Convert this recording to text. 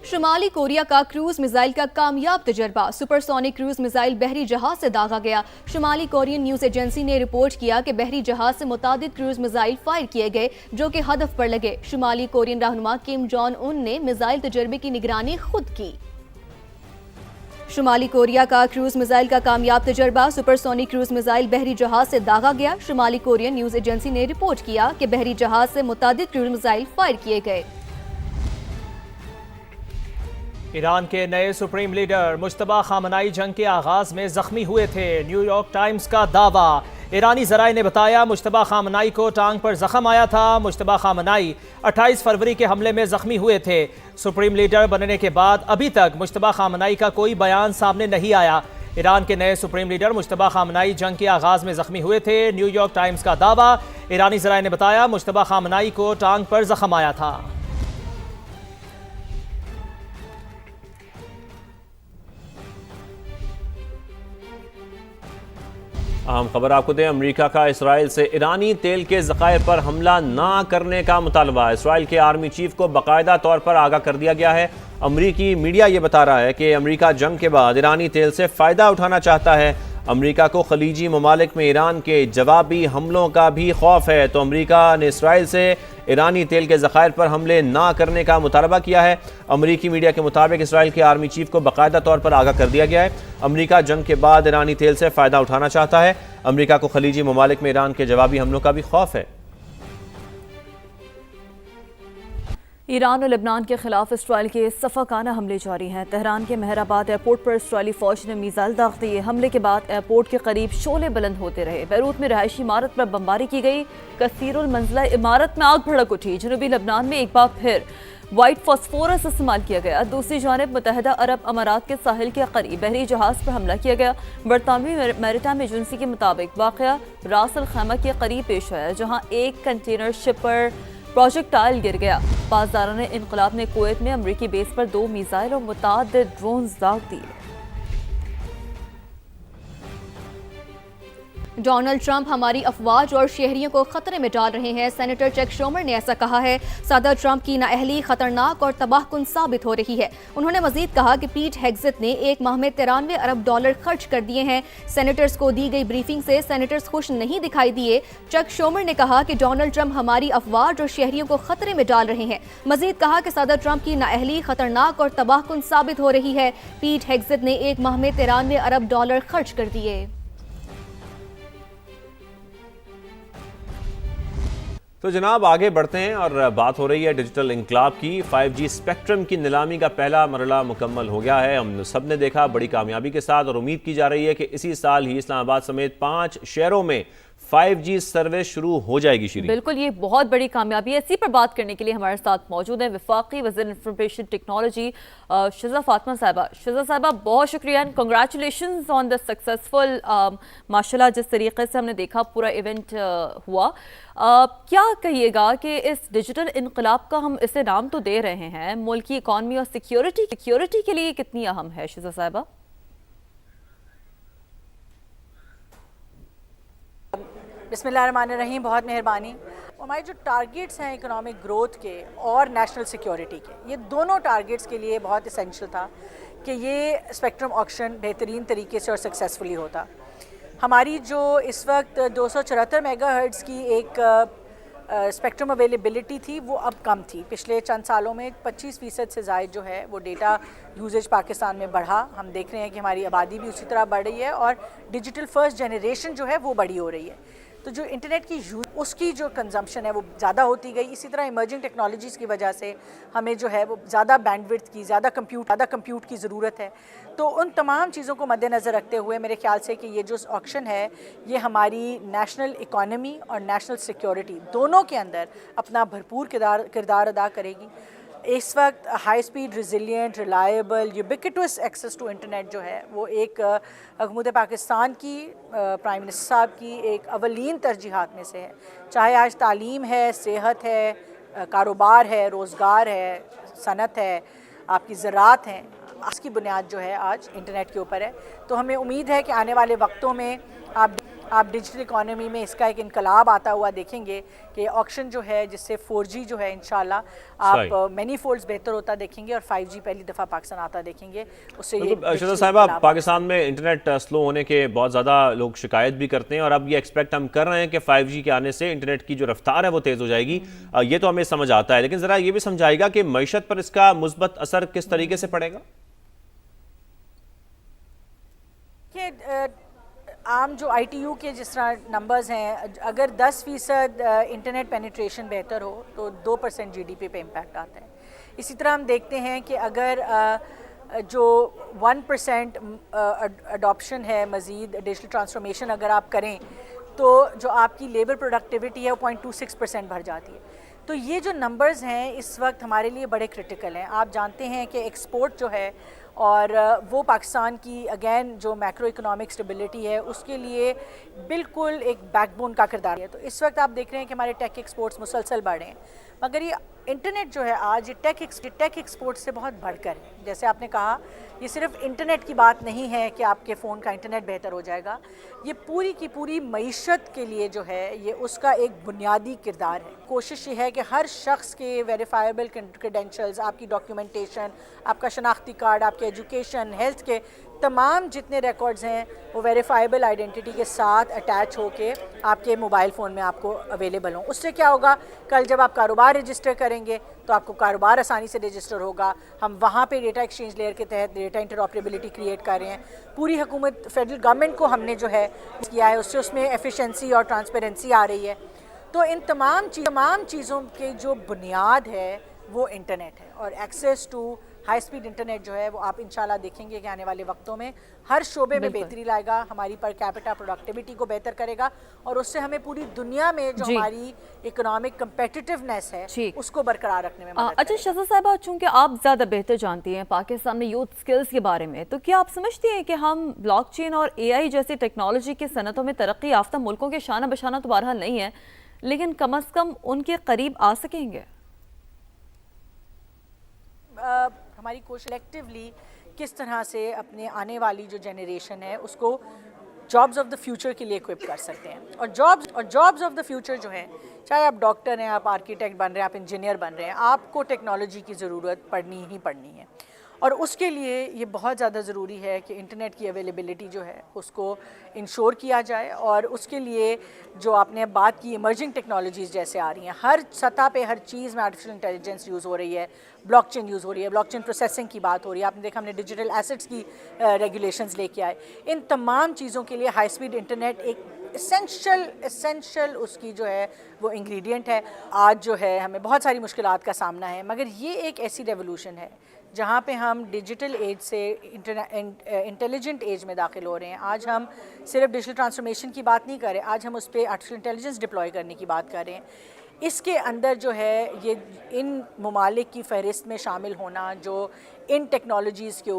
शुमाली Korea का cruise missile का कामयाब तजर्बा। सुपरसोनिक क्रूज मिसाइल बहरी जहाज से दागा गया। शुमाली कोरियन न्यूज एजेंसी ने रिपोर्ट किया कि बहरी जहाज से मुतादिद क्रूज मिसाइल फायर किए गए जो कि हदफ पर लगे। शुमाली कोरियन रहनुमा किम जोंग उन ने मिसाइल तजर्बे की निगरानी खुद की। शुमाली कोरिया का क्रूज मिसाइल का कामयाब तजर्बा। सुपरसोनिक क्रूज मिसाइल बहरी जहाज से दागा गया। शुमाली कोरियन न्यूज एजेंसी ने रिपोर्ट किया कि बहरी जहाज से मुतादिद क्रूज मिसाइल फायर किए गए। ईरान के नए सुप्रीम लीडर मुश्तबा खामनाई जंग के आगाज में जख्मी हुए थे। न्यूयॉर्क टाइम्स का दावा। ईरानी जराए ने बताया मुश्तबा खामनाई को टांग पर जख्म आया था। मुश्तबा खामनाई 28 फरवरी के हमले में जख्मी हुए थे। सुप्रीम लीडर बनने के बाद अभी तक मुश्तबा खामनाई का कोई बयान सामने नहीं आया। ईरान के नए सुप्रीम लीडर मुश्तबा खामनाई जंग के आगाज में जख्मी हुए थे। न्यूयॉर्क टाइम्स का दावा। ईरानी जराए ने बताया मुश्तबा खामनाई को टांग पर जख्म आया था। अहम खबर आपको दें, अमेरिका का इसराइल से ईरानी तेल के ज़खायर पर हमला ना करने का मुतालबा। इसराइल के आर्मी चीफ को बाकायदा तौर पर आगाह कर दिया गया है। अमेरिकी मीडिया ये बता रहा है कि अमेरिका जंग के बाद ईरानी तेल से फ़ायदा उठाना चाहता है। अमेरिका को खलीजी ममालिक में ईरान के जवाबी हमलों का भी खौफ है, तो अमेरिका ने इसराइल से ईरानी तेल के ज़खायर पर हमले ना करने का मुतालबा किया है। अमेरिकी मीडिया के मुताबिक इसराइल के आर्मी चीफ को बाकायदा तौर पर आगाह कर दिया गया है। अमेरिका जंग के बाद ईरानी तेल से फ़ायदा उठाना चाहता है। अमेरिका को खलीजी ममालिक में ईरान के जवाबी हमलों का भी खौफ है। ईरान और लेबनान के खिलाफ इसराइल के सफाकाना हमले जारी हैं। तेहरान के मेहराबाद एयरपोर्ट पर इसराइली फौज ने मिसाइल दाग दिए। हमले के बाद एयरपोर्ट के करीब शोले बुलंद होते रहे। बैरूत में रहायशी इमारत पर बमबारी की गई। कसीरुल मंजिला इमारत में आग भड़क उठी। जनूबी लेबनान में एक बार फिर वाइट फास्फोरस इस्तेमाल किया गया। दूसरी जानब मुत्तहिदा अरब अमारात के साहिल के करीब बहरी जहाज पर हमला किया गया। बरतानवी मैरिटाइम एजेंसी के मुताबिक वाक़या रास अल खैमा के करीब पेश आया, जहाँ एक कंटेनर शिप पर प्रोजेक्टाइल गिर गया। पासदारान इनकलाब ने कुवैत में अमरीकी बेस पर 2 मिसाइल और मुतादिद ड्रोन दाग दिए। डोनाल्ड ट्रंप हमारी अफवाज और शहरियों को खतरे में डाल रहे हैं। सेनेटर चक शूमर ने ऐसा कहा है। सदर ट्रंप की नाअहली खतरनाक और तबाहकुन साबित हो रही है। उन्होंने मजीद कहा कि पीट हेग्जिट ने एक माह में $93 अरब खर्च कर दिए हैं। सेनेटर्स को दी गई ब्रीफिंग से सेनेटर्स खुश नहीं दिखाई दिए। चक शूमर ने कहा कि डोनाल्ड ट्रंप हमारी अफवाज और शहरियों को खतरे में डाल रहे हैं। मजीद कहा कि सदर ट्रंप की नाअहली खतरनाक और तबाहकुन साबित हो रही है। पीट हेग्जिट ने एक माह में $93 अरब खर्च कर दिए। तो जनाब आगे बढ़ते हैं और बात हो रही है डिजिटल इंकलाब की। 5G स्पेक्ट्रम की नीलामी का पहला मरला मुकम्मल हो गया है। हम सब ने देखा बड़ी कामयाबी के साथ, और उम्मीद की जा रही है कि इसी साल ही इस्लामाबाद समेत 5 शहरों में 5G सर्विस शुरू हो जाएगी। श्री बिल्कुल, ये बहुत बड़ी कामयाबी है। इसी पर बात करने के लिए हमारे साथ मौजूद है वफाकी वज़ीर इंफॉर्मेशन टेक्नोलॉजी शिजा फातिमा साहिबा। शिजा साहिबा, बहुत शुक्रिया and congratulations on the successful माशाल्लाह जिस तरीके से हमने देखा पूरा इवेंट हुआ। क्या कहिएगा कि इस डिजिटल इनकलाब का हम इसे नाम तो दे रहे हैं, मुल्क की इकॉनमी और सिक्योरिटी के लिए कितनी अहम है शिजा साहिबा? बिस्मिल्लाहिर्रहमानिर्रहीम, बहुत मेहरबानी। हमारे जो टारगेट्स हैं इकोनॉमिक ग्रोथ के और नेशनल सिक्योरिटी के, ये दोनों टारगेट्स के लिए बहुत इसेंशियल था कि ये स्पेक्ट्रम ऑक्शन बेहतरीन तरीके से और सक्सेसफुली होता। हमारी जो इस वक्त 274 मेगाहर्ट्ज़ की एक स्पेक्ट्रम अवेलेबिलिटी थी वो अब कम थी। पिछले चंद सालों में 25% से ज़ायद जो है वो डेटा यूजेज पाकिस्तान में बढ़ा। हम देख रहे हैं कि हमारी आबादी भी उसी तरह बढ़ रही है और डिजिटल फर्स्ट जनरेशन जो है वो बड़ी हो रही है। तो जो इंटरनेट की यूज उसकी जो कंजम्पशन है वो ज़्यादा होती गई। इसी तरह इमर्जिंग टेक्नोलॉजीज़ की वजह से हमें जो है वो ज़्यादा बैंडविड्थ की, ज़्यादा कंप्यूट की ज़रूरत है। तो उन तमाम चीज़ों को मद्देनज़र रखते हुए मेरे ख्याल से कि ये जो ऑक्शन है ये हमारी नेशनल इकॉनमी और नेशनल सिक्योरिटी दोनों के अंदर अपना भरपूर किरदार अदा करेगी। इस वक्त high speed, resilient, reliable, ubiquitous access to internet जो है वो एक हुकूमत पाकिस्तान की, प्राइम मिनिस्टर साहब की एक अवलीन तरजीहात में से है। चाहे आज तालीम है, सेहत है, कारोबार है, रोज़गार है, सनत है, आपकी ज़राअत है, इसकी बुनियाद जो है आज इंटरनेट के ऊपर है। तो हमें उम्मीद है कि आने वाले वक्तों में आप आप डिजिटल इकोनॉमी में इसका एक इनकलाब आता हुआ देखेंगे कि ऑक्शन जो है जिससे 4G जो है इंशाल्लाह आप मैनी फोल्ड्स बेहतर होता देखेंगे और 5G पहली दफ़ा पाकिस्तान आता देखेंगे। उससे ये शहज़ाद साहिबा, पाकिस्तान में इंटरनेट स्लो होने के बहुत ज़्यादा लोग शिकायत भी करते हैं और अब ये एक्सपेक्ट हम कर रहे हैं कि 5G के आने से इंटरनेट की जो रफ्तार है वो तेज़ हो जाएगी। ये तो हमें समझ आता है, लेकिन ज़रा ये भी समझाएगा कि मईशत पर इसका मुस्बत असर किस तरीके से पड़ेगा? आम जो ITU के जिस तरह नंबर्स हैं, अगर 10% इंटरनेट पेनिट्रेशन बेहतर हो तो 2% GDP पे इम्पैक्ट आता है। इसी तरह हम देखते हैं कि अगर जो 1% अडॉप्शन है मज़ीद डिजिटल ट्रांसफॉर्मेशन अगर आप करें तो जो आपकी लेबर प्रोडक्टिविटी है वो 0.26% बढ़ जाती है। तो ये जो नंबर्स हैं इस वक्त हमारे लिए बड़े क्रिटिकल हैं। आप जानते हैं कि एक्सपोर्ट जो है और वो पाकिस्तान की अगेन जो मैक्रो इकोनॉमिक स्टेबिलिटी है उसके लिए बिल्कुल एक बैकबोन का किरदार है। तो इस वक्त आप देख रहे हैं कि हमारे टेक एक्सपोर्ट्स मुसलसल बढ़ रहे हैं, मगर ये इंटरनेट जो है आज ये टेक एक्सपोर्ट से बहुत बढ़कर है। जैसे आपने कहा, ये सिर्फ इंटरनेट की बात नहीं है कि आपके फ़ोन का इंटरनेट बेहतर हो जाएगा, ये पूरी की पूरी मईशत के लिए जो है ये उसका एक बुनियादी किरदार है। कोशिश ये है कि हर शख्स के वेरीफाइबल क्रेडेंशियल्स, आपकी डॉक्यूमेंटेशन, आपका शनाख्ती कार्ड, आपके एजुकेशन, हेल्थ के तमाम जितने रिकॉर्ड्स हैं वो वेरीफाइबल आइडेंटिटी के साथ अटैच होके आपके मोबाइल फ़ोन में आपको अवेलेबल हों। उससे क्या होगा, कल जब आप कारोबार रजिस्टर करेंगे तो आपको कारोबार आसानी से रजिस्टर होगा। हम वहाँ पे डेटा एक्सचेंज लेयर के तहत डेटा इंटरऑपरेबिलिटी क्रिएट कर रहे हैं। पूरी हुकूमत फेडरल गवर्नमेंट को हमने जो है किया है, उससे उसमें एफिशिएंसी और ट्रांसपेरेंसी आ रही है। तो इन तमाम चीज़ों की जो बुनियाद है वो इंटरनेट है और access to high speed internet जो है वो आप इंशाल्लाह देखेंगे कि आने वाले वक्तों में हर शोबे में बेहतरी लाएगा, हमारी पर कैपिटा प्रोडक्टिविटी को बेहतर करेगा और उससे हमें पूरी दुनिया में जो हमारी इकोनॉमिक कम्पिटिटिवनेस है उसको बरकरार रखने में मदद अच्छा शहज़ाद साहिबा, चूंकि आप ज़्यादा बेहतर जानती हैं पाकिस्तान में यूथ स्किल्स के बारे में, तो क्या आप समझती हैं कि हम ब्लॉकचेन और AI जैसी टेक्नोलॉजी की सनतों में तरक्की याफ्ता मुल्कों के शाना बशाना तो बहरहाल नहीं है, लेकिन कम अज़ कम उनके करीब आ सकेंगे? हमारी कोशिश कलेक्टिवली किस तरह से अपने आने वाली जो जनरेशन है उसको जॉब्स ऑफ द फ्यूचर के लिए इक्विप कर सकते हैं। और जॉब्स ऑफ द फ्यूचर जो हैं, चाहे आप डॉक्टर हैं, आप आर्किटेक्ट बन रहे हैं, आप इंजीनियर बन रहे हैं, आपको टेक्नोलॉजी की ज़रूरत पड़नी ही पड़नी है। और उसके लिए ये बहुत ज़्यादा ज़रूरी है कि इंटरनेट की अवेलेबिलिटी जो है उसको इंश्योर किया जाए। और उसके लिए जो आपने बात की इमर्जिंग टेक्नोलॉजीज़ जैसे आ रही हैं, हर सतह पे हर चीज़ में आर्टिफिशियल इंटेलिजेंस यूज़ हो रही है, ब्लॉकचेन यूज़ हो रही है, ब्लॉकचेन प्रोसेसिंग की बात हो रही है। आपने देखा हमने डिजिटल एसेट्स की रेगुलेशंस लेके आए। इन तमाम चीज़ों के लिए हाई स्पीड इंटरनेट एक एसेंशियल उसकी जो है वो इंग्रेडिएंट है। आज जो है हमें बहुत सारी मुश्किलात का सामना है, मगर ये एक ऐसी रेवोल्यूशन है जहाँ पे हम डिजिटल एज से इंटेलिजेंट एज में दाखिल हो रहे हैं। आज हम सिर्फ डिजिटल ट्रांसफॉर्मेशन की बात नहीं कर रहे, आज हम उस पर आर्टिफिशियल इंटेलिजेंस डिप्लॉय करने की बात कर रहे हैं। इसके अंदर जो है ये इन ममालिक की फ़हरिस्त में शामिल होना जो इन टेक्नोलॉजीज़ के